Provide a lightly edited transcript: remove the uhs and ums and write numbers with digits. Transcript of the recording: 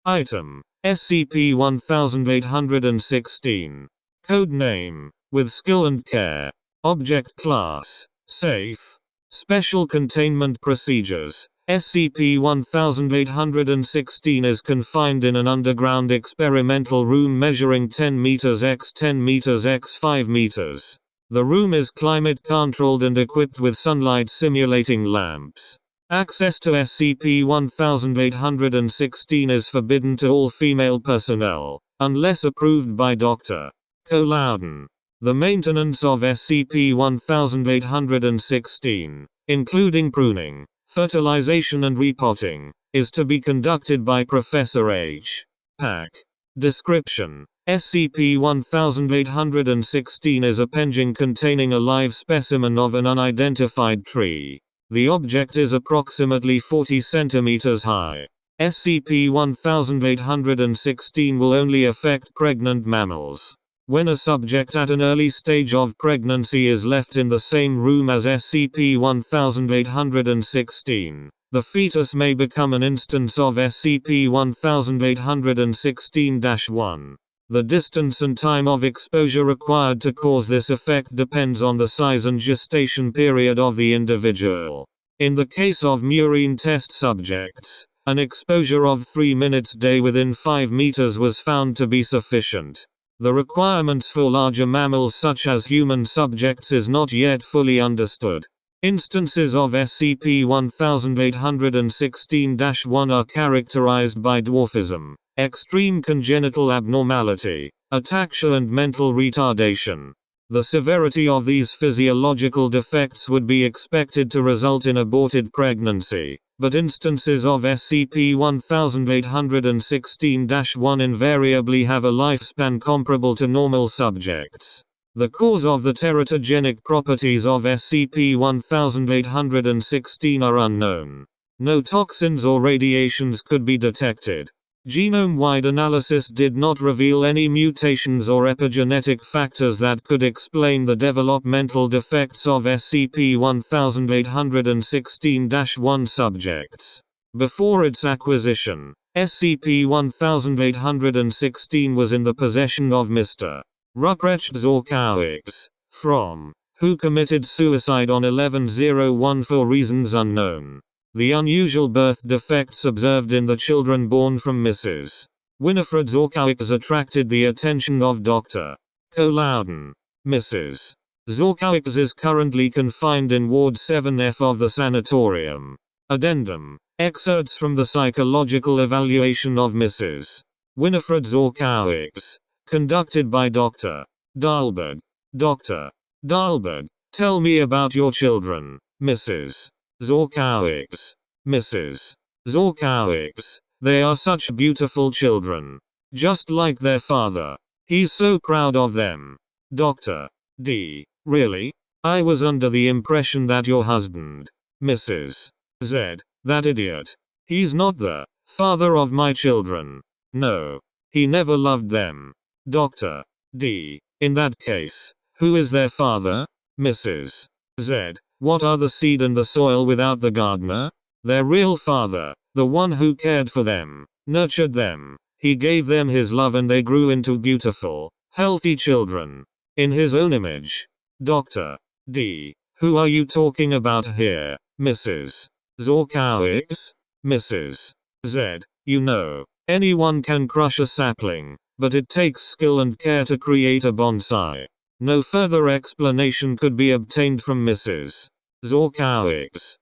Item: SCP-1816. Code name: With skill and care. Object class: Safe. Special containment procedures: SCP-1816 is confined in an underground experimental room measuring 10 meters x 10 meters x 5 meters. The room is climate-controlled and equipped with sunlight simulating lamps. Access to SCP-1816 is forbidden to all female personnel, unless approved by Dr. Loudon. The maintenance of SCP-1816, including pruning, fertilization and repotting, is to be conducted by Professor H. Pack. Description: SCP-1816 is a penguin containing a live specimen of an unidentified tree. The object is approximately 40 centimeters high. SCP-1816 will only affect pregnant mammals. When a subject at an early stage of pregnancy is left in the same room as SCP-1816, the fetus may become an instance of SCP-1816-1. The distance and time of exposure required to cause this effect depends on the size and gestation period of the individual. In the case of murine test subjects, an exposure of 3 minutes day within 5 meters was found to be sufficient. The requirements for larger mammals such as human subjects is not yet fully understood. Instances of SCP-1816-1 are characterized by dwarfism, extreme congenital abnormality, ataxia and mental retardation. The severity of these physiological defects would be expected to result in aborted pregnancy, but instances of SCP-1816-1 invariably have a lifespan comparable to normal subjects. The cause of the teratogenic properties of SCP-1816 are unknown. No toxins or radiations could be detected. Genome-wide analysis did not reveal any mutations or epigenetic factors that could explain the developmental defects of SCP-1816-1 subjects. Before its acquisition, SCP-1816 was in the possession of Mr. Ruprecht Zorkowicz, from who committed suicide on 11/01 for reasons unknown. The unusual birth defects observed in the children born from Mrs. Winifred Zorkowicz attracted the attention of Dr. Loudon. Mrs. Zorkowicz is currently confined in Ward 7F of the sanatorium. Addendum: excerpts from the psychological evaluation of Mrs. Winifred Zorkowicz, conducted by Dr. Dahlberg. Dr. Dahlberg, tell me about your children, Mrs. Zorkowicz. Mrs. Zorkowicz, they are such beautiful children. Just like their father. He's so proud of them. Dr. D. Really? I was under the impression that your husband, Mrs. Z, that idiot. He's not the father of my children. No. He never loved them. Dr. D. In that case, who is their father? Mrs. Z. What are the seed and the soil without the gardener? Their real father, the one who cared for them, nurtured them. He gave them his love and they grew into beautiful, healthy children. In his own image. Dr. D. Who are you talking about here, Mrs. Zorkowicz? Mrs. Z. You know, anyone can crush a sapling, but it takes skill and care to create a bonsai. No further explanation could be obtained from Mrs. Zorkowicz.